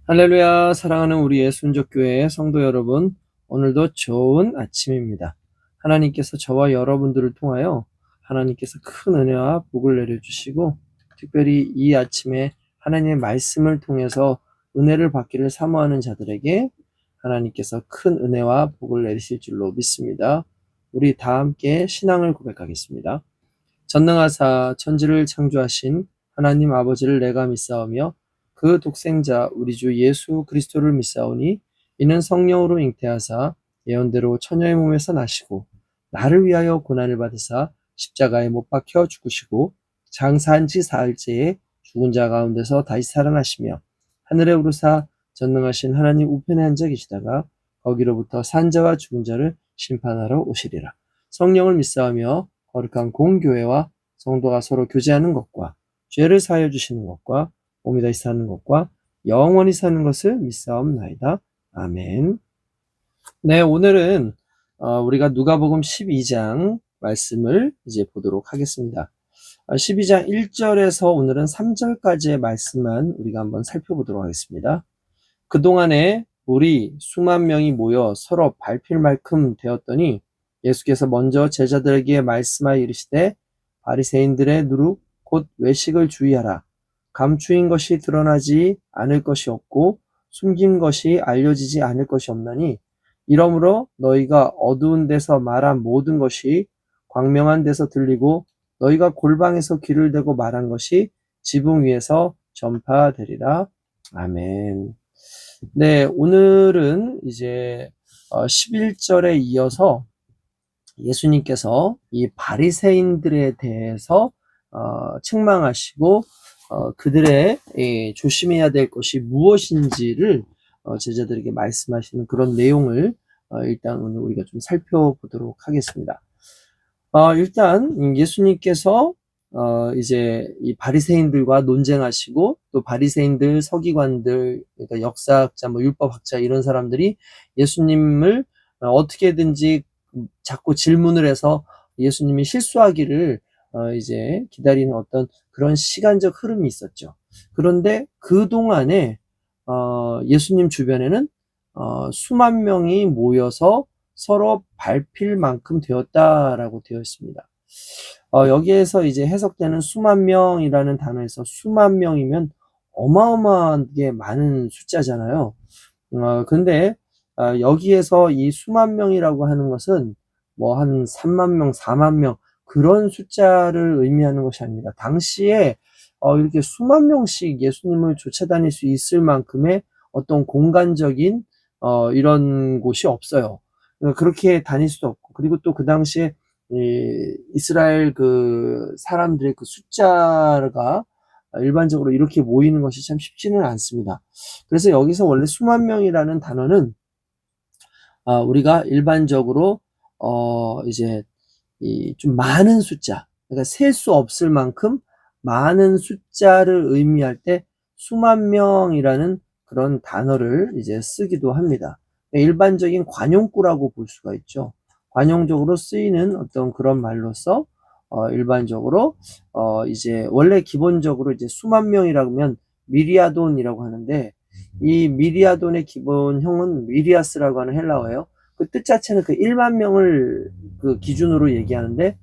할렐루야, 사랑하는 우리 예순족교회 성도 여러분, 오늘도 좋은 아침입니다. 하나님께서 저와 여러분들을 통하여 하나님께서 큰 은혜와 복을 내려주시고, 특별히 이 아침에 하나님의 말씀을 통해서 은혜를 받기를 사모하는 자들에게 하나님께서 큰 은혜와 복을 내리실 줄로 믿습니다. 우리 다 함께 신앙을 고백하겠습니다. 전능하사 천지를 창조하신 하나님 아버지를 내가 믿사오며 그 독생자 우리 주 예수 그리스도를 믿사오니 이는 성령으로 잉태하사 예언대로 처녀의 몸에서 나시고 나를 위하여 고난을 받으사 십자가에 못 박혀 죽으시고 장사한 지 사흘째에 죽은 자 가운데서 다시 살아나시며 하늘에 오르사 전능하신 하나님 우편에 앉아 계시다가 거기로부터 산 자와 죽은 자를 심판하러 오시리라. 성령을 믿사오며 거룩한 공교회와 성도가 서로 교제하는 것과 죄를 사하여 주시는 것과 몸이 다시 사는 것과 영원히 사는 것을 믿사옵나이다. 아멘. 네, 오늘은 우리가 누가복음 12장 말씀을 이제 보도록 하겠습니다. 12장 1절에서 오늘은 3절까지의 말씀만 우리가 한번 살펴보도록 하겠습니다. 그동안에 우리 수만 명이 모여 서로 밟힐 만큼 되었더니 예수께서 먼저 제자들에게 말씀하여 이르시되 바리새인들의 누룩 곧 외식을 주의하라. 감추인 것이 드러나지 않을 것이 없고 숨긴 것이 알려지지 않을 것이 없나니 이러므로 너희가 어두운 데서 말한 모든 것이 광명한 데서 들리고 너희가 골방에서 귀를 대고 말한 것이 지붕 위에서 전파되리라. 아멘. 네, 오늘은 이제 11절에 이어서 예수님께서 이 바리새인들에 대해서 책망하시고 그들의 조심해야 될 것이 무엇인지를 제자들에게 말씀하시는 그런 내용을 일단 오늘 우리가 좀 살펴보도록 하겠습니다. 일단 예수님께서 이제 이 바리새인들과 논쟁하시고 또 바리새인들, 서기관들, 그러니까 역사학자, 율법학자 이런 사람들이 예수님을 어떻게든지 자꾸 질문을 해서 예수님이 실수하기를 이제 기다리는 어떤 그런 시간적 흐름이 있었죠. 그런데 그 동안에 예수님 주변에는 수만 명이 모여서 서로 밟힐 만큼 되었다라고 되어 있습니다. 여기에서 이제 해석되는 수만 명이라는 단어에서 수만 명이면 어마어마하게 많은 숫자잖아요. 근데 여기에서 이 수만 명이라고 하는 것은 뭐 한 3만 명, 4만 명 그런 숫자를 의미하는 것이 아닙니다. 당시에 이렇게 수만 명씩 예수님을 쫓아다닐 수 있을 만큼의 어떤 공간적인 이런 곳이 없어요. 그렇게 다닐 수도 없고, 그리고 또 그 당시에 이스라엘 그 사람들의 그 숫자가 일반적으로 이렇게 모이는 것이 참 쉽지는 않습니다. 그래서 여기서 원래 수만 명이라는 단어는 우리가 일반적으로 이제 좀 많은 숫자, 그러니까 셀 수 없을 만큼 많은 숫자를 의미할 때 수만 명이라는 그런 단어를 이제 쓰기도 합니다. 일반적인 관용구라고 볼 수가 있죠. 관용적으로 쓰이는 어떤 그런 말로서 일반적으로 이제 원래 기본적으로 이제 수만 명이라고 하면 미리아돈이라고 하는데 이 미리아돈의 기본형은 미리아스라고 하는 헬라어예요. 그 뜻 자체는 그 1만 명을 그 기준으로 얘기하는데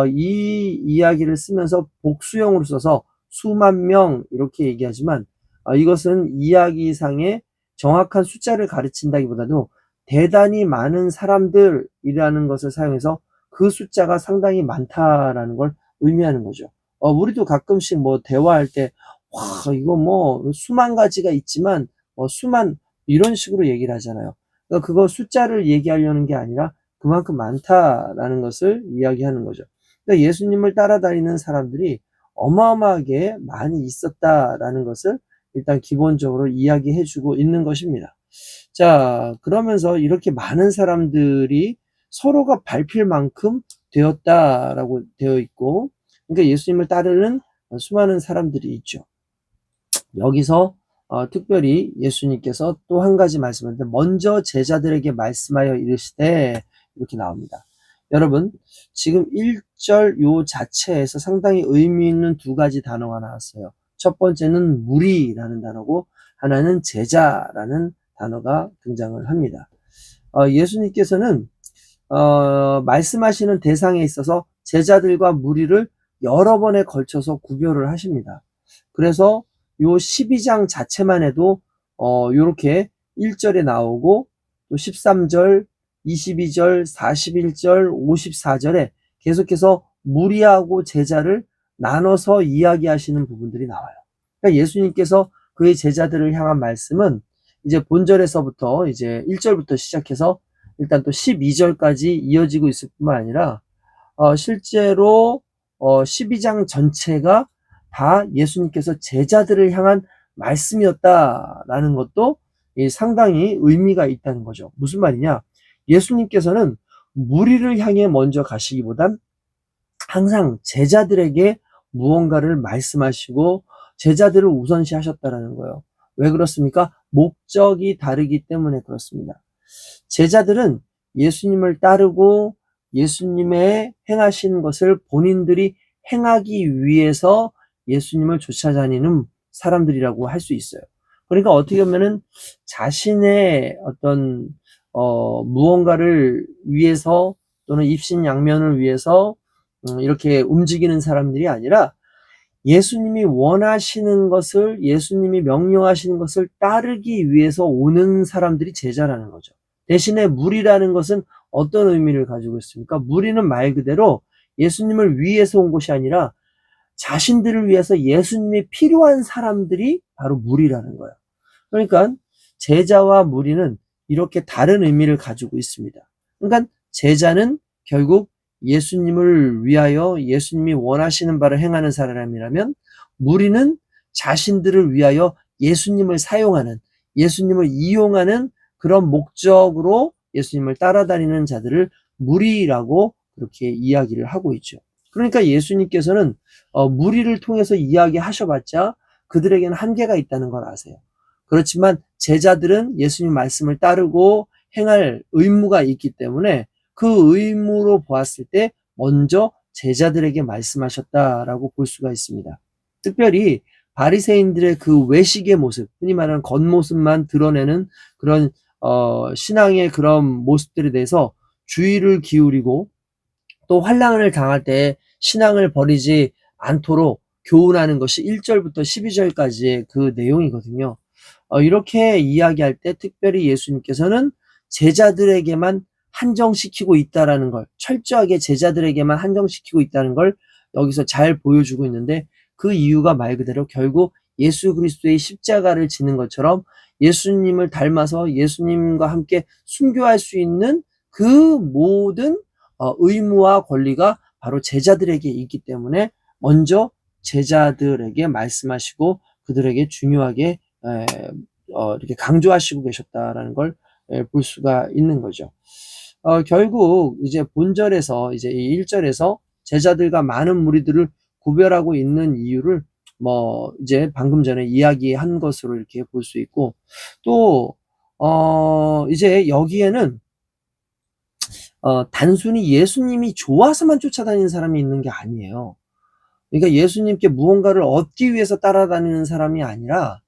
이 이야기를 쓰면서 복수형으로 써서 수만 명 이렇게 얘기하지만 이것은 이야기상의 정확한 숫자를 가르친다기보다도 대단히 많은 사람들이라는 것을 사용해서 그 숫자가 상당히 많다라는 걸 의미하는 거죠. 우리도 가끔씩 뭐 대화할 때 와, 이거 뭐 수만 가지가 있지만 수만 이런 식으로 얘기를 하잖아요. 그러니까 그거 숫자를 얘기하려는 게 아니라 그만큼 많다라는 것을 이야기하는 거죠. 그러니까 예수님을 따라다니는 사람들이 어마어마하게 많이 있었다라는 것을 일단 기본적으로 이야기해주고 있는 것입니다. 자, 그러면서 이렇게 많은 사람들이 서로가 밟힐 만큼 되었다라고 되어 있고, 그러니까 예수님을 따르는 수많은 사람들이 있죠. 여기서 특별히 예수님께서 또 한 가지 말씀하는데 먼저 제자들에게 말씀하여 이르시되 이렇게 나옵니다. 여러분, 지금 1절 요 자체에서 상당히 의미 있는 두 가지 단어가 나왔어요. 첫 번째는 무리라는 단어고 하나는 제자라는 단어가 등장을 합니다. 예수님께서는 말씀하시는 대상에 있어서 제자들과 무리를 여러 번에 걸쳐서 구별을 하십니다. 그래서 요 12장 자체만 해도 요렇게 1절에 나오고 또 13절, 22절, 41절, 54절에 계속해서 무리하고 제자를 나눠서 이야기하시는 부분들이 나와요. 그러니까 예수님께서 그의 제자들을 향한 말씀은 이제 본절에서부터 이제 1절부터 시작해서 일단 또 12절까지 이어지고 있을 뿐만 아니라 실제로 12장 전체가 다 예수님께서 제자들을 향한 말씀이었다라는 것도 상당히 의미가 있다는 거죠. 무슨 말이냐? 예수님께서는 무리를 향해 먼저 가시기보단 항상 제자들에게 무언가를 말씀하시고 제자들을 우선시 하셨다라는 거예요. 왜 그렇습니까? 목적이 다르기 때문에 그렇습니다. 제자들은 예수님을 따르고 예수님의 행하신 것을 본인들이 행하기 위해서 예수님을 쫓아다니는 사람들이라고 할 수 있어요. 그러니까 어떻게 보면은 자신의 어떤 무언가를 위해서 또는 입신양면을 위해서 이렇게 움직이는 사람들이 아니라 예수님이 원하시는 것을, 예수님이 명령하시는 것을 따르기 위해서 오는 사람들이 제자라는 거죠. 대신에 무리라는 것은 어떤 의미를 가지고 있습니까? 무리는 말 그대로 예수님을 위해서 온 것이 아니라 자신들을 위해서 예수님이 필요한 사람들이 바로 무리라는 거예요. 그러니까 제자와 무리는 이렇게 다른 의미를 가지고 있습니다. 그러니까 제자는 결국 예수님을 위하여 예수님이 원하시는 바를 행하는 사람이라면 무리는 자신들을 위하여 예수님을 사용하는, 예수님을 이용하는 그런 목적으로 예수님을 따라다니는 자들을 무리라고 그렇게 이야기를 하고 있죠. 그러니까 예수님께서는 무리를 통해서 이야기하셔봤자 그들에게는 한계가 있다는 걸 아세요. 그렇지만 제자들은 예수님 말씀을 따르고 행할 의무가 있기 때문에 그 의무로 보았을 때 먼저 제자들에게 말씀하셨다라고 볼 수가 있습니다. 특별히 바리새인들의 그 외식의 모습, 흔히 말하는 겉모습만 드러내는 그런 신앙의 그런 모습들에 대해서 주의를 기울이고 또 환난을 당할 때 신앙을 버리지 않도록 교훈하는 것이 1절부터 12절까지의 그 내용이거든요. 이렇게 이야기할 때 특별히 예수님께서는 제자들에게만 한정시키고 있다라는 걸, 철저하게 제자들에게만 한정시키고 있다는 걸 여기서 잘 보여주고 있는데 그 이유가 말 그대로 결국 예수 그리스도의 십자가를 지는 것처럼 예수님을 닮아서 예수님과 함께 순교할 수 있는 그 모든 의무와 권리가 바로 제자들에게 있기 때문에 먼저 제자들에게 말씀하시고 그들에게 중요하게 이렇게 강조하시고 계셨다라는 걸 볼 수가 있는 거죠. 결국 이제 본절에서 이제 이 1절에서 제자들과 많은 무리들을 구별하고 있는 이유를 이제 방금 전에 이야기한 것으로 이렇게 볼 수 있고 또 이제 여기에는 단순히 예수님이 좋아서만 쫓아다니는 사람이 있는 게 아니에요. 그러니까 예수님께 무언가를 얻기 위해서 따라다니는 사람이 아니라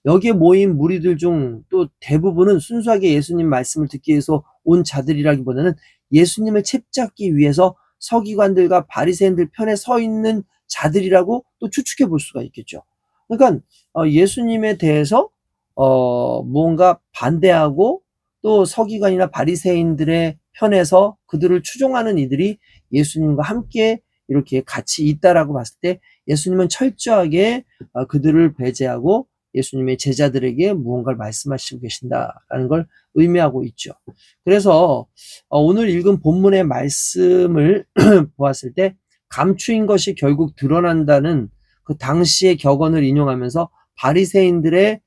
여기에 모인 무리들 중 또 대부분은 순수하게 예수님 말씀을 듣기 위해서 온 자들이라기보다는 예수님을 챕잡기 위해서 서기관들과 바리새인들 편에 서 있는 자들이라고 또 추측해 볼 수가 있겠죠. 그러니까 예수님에 대해서 무언가 반대하고 또 서기관이나 바리새인들의 편에서 그들을 추종하는 이들이 예수님과 함께 이렇게 같이 있다라고 봤을 때 예수님은 철저하게 그들을 배제하고 예수님의 제자들에게 무언가를 말씀하시고 계신다라는 걸 의미하고 있죠. 그래서 오늘 읽은 본문의 말씀을 보았을 때 감추인 것이 결국 드러난다는 그 당시의 격언을 인용하면서 바리새인들이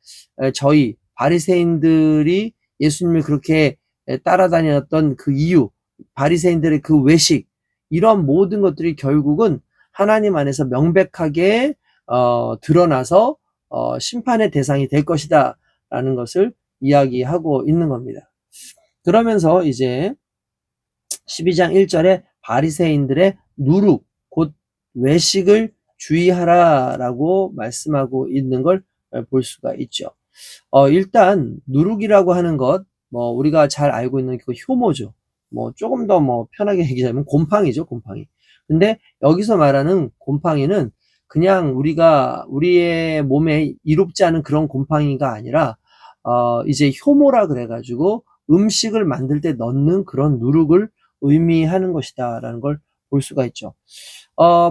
예수님을 그렇게 따라다녔던 그 이유, 바리새인들의 그 외식, 이런 모든 것들이 결국은 하나님 안에서 명백하게 드러나서 심판의 대상이 될 것이다 라는 것을 이야기하고 있는 겁니다. 그러면서 이제 12장 1절에 바리새인들의 누룩, 곧 외식을 주의하라라고 말씀하고 있는 걸 볼 수가 있죠. 일단 누룩이라고 하는 것, 뭐 우리가 잘 알고 있는 그 효모죠. 뭐 조금 더 뭐 편하게 얘기하자면 곰팡이죠, 곰팡이. 근데 여기서 말하는 곰팡이는 그냥 우리의 몸에 이롭지 않은 그런 곰팡이가 아니라 이제 효모라 그래가지고 음식을 만들 때 넣는 그런 누룩을 의미하는 것이다라는 걸 볼 수가 있죠.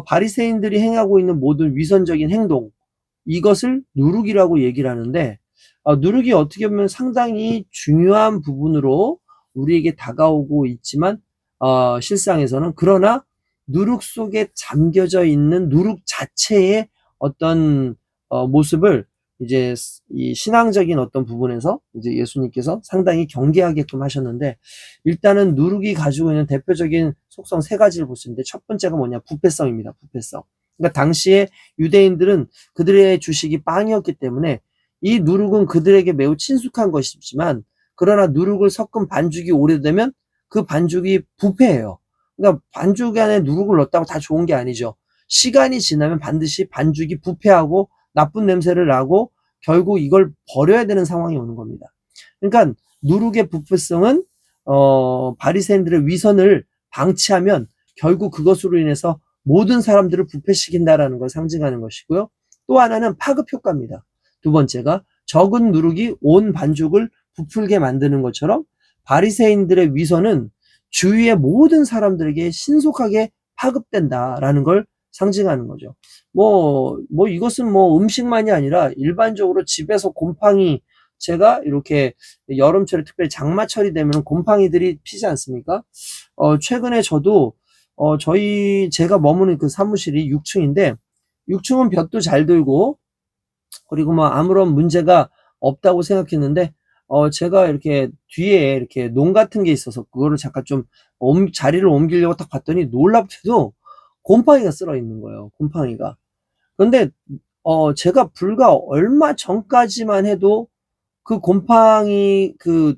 바리새인들이 행하고 있는 모든 위선적인 행동, 이것을 누룩이라고 얘기를 하는데, 누룩이 어떻게 보면 상당히 중요한 부분으로 우리에게 다가오고 있지만, 실상에서는, 그러나 누룩 속에 잠겨져 있는 누룩 자체의 어떤 모습을 이제 이 신앙적인 어떤 부분에서 이제 예수님께서 상당히 경계하게끔 하셨는데, 일단은 누룩이 가지고 있는 대표적인 속성 세 가지를 볼 수 있는데, 첫 번째가 뭐냐, 부패성입니다. 부패성. 그러니까 당시에 유대인들은 그들의 주식이 빵이었기 때문에 이 누룩은 그들에게 매우 친숙한 것이지만, 그러나 누룩을 섞은 반죽이 오래되면 그 반죽이 부패해요. 그러니까 반죽 안에 누룩을 넣었다고 다 좋은 게 아니죠. 시간이 지나면 반드시 반죽이 부패하고 나쁜 냄새를 나고 결국 이걸 버려야 되는 상황이 오는 겁니다. 그러니까 누룩의 부패성은 바리새인들의 위선을 방치하면 결국 그것으로 인해서 모든 사람들을 부패시킨다라는 걸 상징하는 것이고요. 또 하나는 파급 효과입니다. 두 번째가 적은 누룩이 온 반죽을 부풀게 만드는 것처럼 바리새인들의 위선은 주위의 모든 사람들에게 신속하게 파급된다라는 걸 상징하는 거죠. 이것은 뭐 음식만이 아니라 일반적으로 집에서 곰팡이, 제가 이렇게 여름철에 특별히 장마철이 되면 곰팡이들이 피지 않습니까? 최근에 저도 제가 머무는 그 사무실이 6층인데 6층은 볕도 잘 들고 그리고 뭐 아무런 문제가 없다고 생각했는데 제가 이렇게 뒤에 이렇게 농 같은 게 있어서 그거를 잠깐 좀 자리를 옮기려고 딱 봤더니 놀랍게도 곰팡이가 쓸어 있는 거예요. 곰팡이가. 그런데 제가 불과 얼마 전까지만 해도 그 곰팡이 그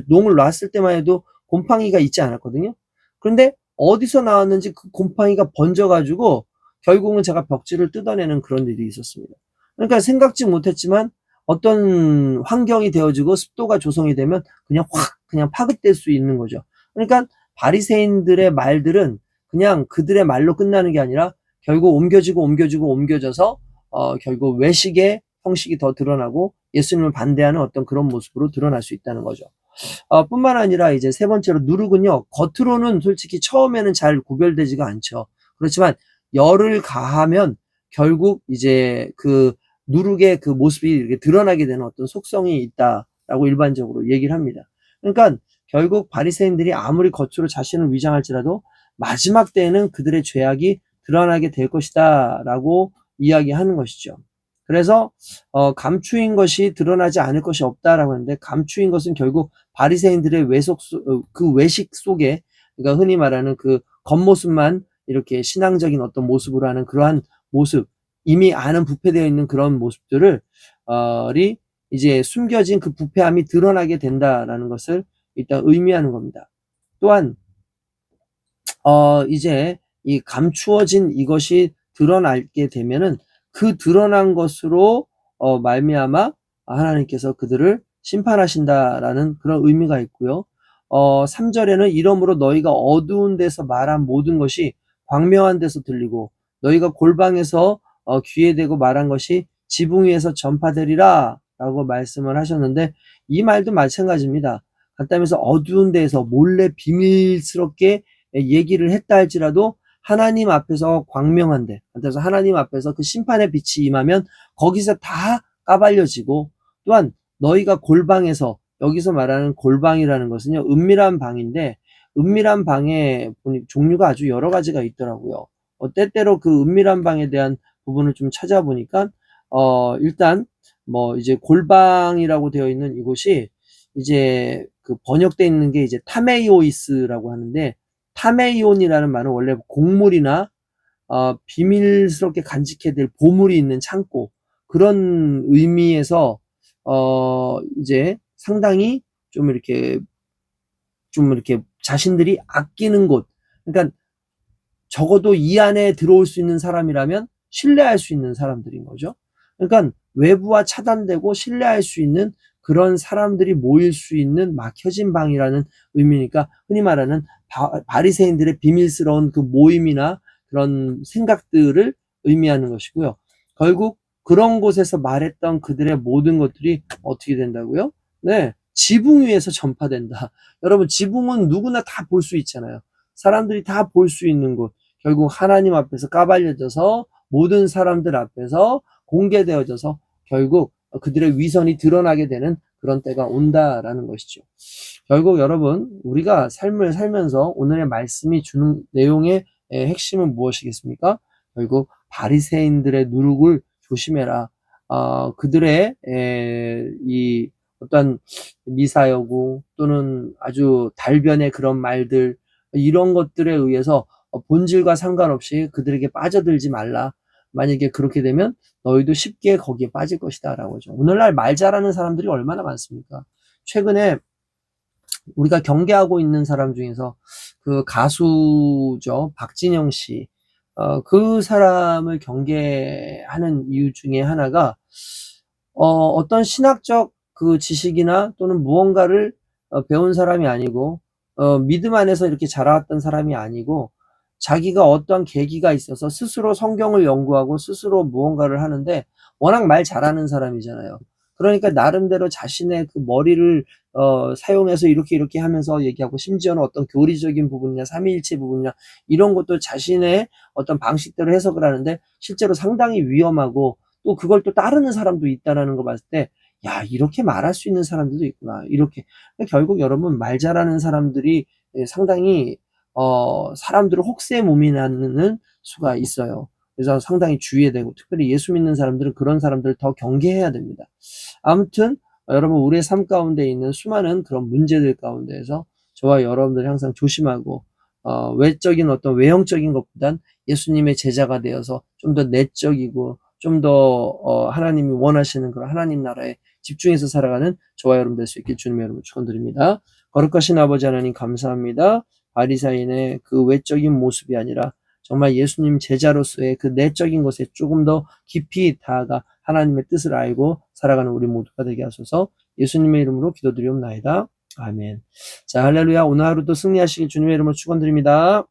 농을 놨을 때만 해도 곰팡이가 있지 않았거든요. 그런데 어디서 나왔는지 그 곰팡이가 번져가지고 결국은 제가 벽지를 뜯어내는 그런 일이 있었습니다. 그러니까 생각지 못했지만 어떤 환경이 되어지고 습도가 조성이 되면 그냥 파급될 수 있는 거죠. 그러니까 바리새인들의 말들은 그냥 그들의 말로 끝나는 게 아니라 결국 옮겨져서 결국 외식의 형식이 더 드러나고 예수님을 반대하는 어떤 그런 모습으로 드러날 수 있다는 거죠. 뿐만 아니라 이제 세 번째로 누룩은요, 겉으로는 솔직히 처음에는 잘 구별되지가 않죠. 그렇지만 열을 가하면 결국 이제 그 누룩의 그 모습이 이렇게 드러나게 되는 어떤 속성이 있다라고 일반적으로 얘기를 합니다. 그러니까 결국 바리새인들이 아무리 겉으로 자신을 위장할지라도 마지막 때에는 그들의 죄악이 드러나게 될 것이다라고 이야기하는 것이죠. 그래서 감추인 것이 드러나지 않을 것이 없다라고 하는데, 감추인 것은 결국 바리새인들의 그 외식 속에, 그러니까 흔히 말하는 그 겉모습만 이렇게 신앙적인 어떤 모습으로 하는 그러한 모습, 이미 아는 부패되어 있는 그런 모습들을 이제 숨겨진 그 부패함이 드러나게 된다라는 것을 일단 의미하는 겁니다. 또한 이제 이 감추어진 이것이 드러나게 되면은 그 드러난 것으로 말미암아 하나님께서 그들을 심판하신다라는 그런 의미가 있고요. 3절에는 이러므로 너희가 어두운 데서 말한 모든 것이 광명한 데서 들리고 너희가 골방에서 귀에 대고 말한 것이 지붕 위에서 전파되리라 라고 말씀을 하셨는데, 이 말도 마찬가지입니다. 간단해서 어두운 데에서 몰래 비밀스럽게 얘기를 했다 할지라도 하나님 앞에서 광명한데, 그래서 하나님 앞에서 그 심판의 빛이 임하면 거기서 다 까발려지고, 또한 너희가 골방에서, 여기서 말하는 골방이라는 것은요, 은밀한 방인데 은밀한 방의 종류가 아주 여러 가지가 있더라고요. 때때로 그 은밀한 방에 대한 부분을 좀 찾아보니까 일단 뭐 이제 골방이라고 되어 있는 이곳이 이제 그 번역되어 있는 게 이제 타메이오이스라고 하는데, 타메이온이라는 말은 원래 곡물이나 비밀스럽게 간직해야 될 보물이 있는 창고, 그런 의미에서 이제 상당히 좀 이렇게 자신들이 아끼는 곳, 그러니까 적어도 이 안에 들어올 수 있는 사람이라면 신뢰할 수 있는 사람들인 거죠. 그러니까 외부와 차단되고 신뢰할 수 있는 그런 사람들이 모일 수 있는 막혀진 방이라는 의미니까 흔히 말하는 바리새인들의 비밀스러운 그 모임이나 그런 생각들을 의미하는 것이고요. 결국 그런 곳에서 말했던 그들의 모든 것들이 어떻게 된다고요? 네, 지붕 위에서 전파된다. 여러분, 지붕은 누구나 다 볼 수 있잖아요. 사람들이 다 볼 수 있는 곳. 결국 하나님 앞에서 까발려져서 모든 사람들 앞에서 공개되어져서 결국 그들의 위선이 드러나게 되는 그런 때가 온다라는 것이죠. 결국 여러분, 우리가 삶을 살면서 오늘의 말씀이 주는 내용의 핵심은 무엇이겠습니까? 결국 바리새인들의 누룩을 조심해라. 그들의 이 어떤 미사여구 또는 아주 달변의 그런 말들, 이런 것들에 의해서 본질과 상관없이 그들에게 빠져들지 말라. 만약에 그렇게 되면 너희도 쉽게 거기에 빠질 것이다 라고 하죠. 오늘날 말 잘하는 사람들이 얼마나 많습니까? 최근에 우리가 경계하고 있는 사람 중에서 그 가수죠, 박진영 씨. 그 사람을 경계하는 이유 중에 하나가 어떤 신학적 그 지식이나 또는 무언가를 배운 사람이 아니고 믿음 안에서 이렇게 자라왔던 사람이 아니고 자기가 어떠한 계기가 있어서 스스로 성경을 연구하고 스스로 무언가를 하는데 워낙 말 잘하는 사람이잖아요. 그러니까 나름대로 자신의 그 머리를 사용해서 이렇게 하면서 얘기하고 심지어는 어떤 교리적인 부분이나 삼위일체 부분이나 이런 것도 자신의 어떤 방식대로 해석을 하는데 실제로 상당히 위험하고 또 그걸 또 따르는 사람도 있다라는 거 봤을 때 야, 이렇게 말할 수 있는 사람들도 있구나. 이렇게. 결국 여러분 말 잘하는 사람들이 상당히 사람들을 혹세 무민하는 수가 있어요. 그래서 상당히 주의해야 되고 특별히 예수 믿는 사람들은 그런 사람들을 더 경계해야 됩니다. 아무튼 여러분 우리의 삶 가운데 있는 수많은 그런 문제들 가운데에서 저와 여러분들이 항상 조심하고 외적인 어떤 외형적인 것보단 예수님의 제자가 되어서 좀 더 내적이고 좀 더 하나님이 원하시는 그런 하나님 나라에 집중해서 살아가는 저와 여러분 될 수 있게 주님의 이름으로 축원드립니다. 거룩하신 아버지 하나님 감사합니다. 바리새인의 그 외적인 모습이 아니라 정말 예수님 제자로서의 그 내적인 것에 조금 더 깊이 다가가 하나님의 뜻을 알고 살아가는 우리 모두가 되게 하소서. 예수님의 이름으로 기도드리옵나이다. 아멘. 자, 할렐루야. 오늘 하루도 승리하시길 주님의 이름으로 축원드립니다.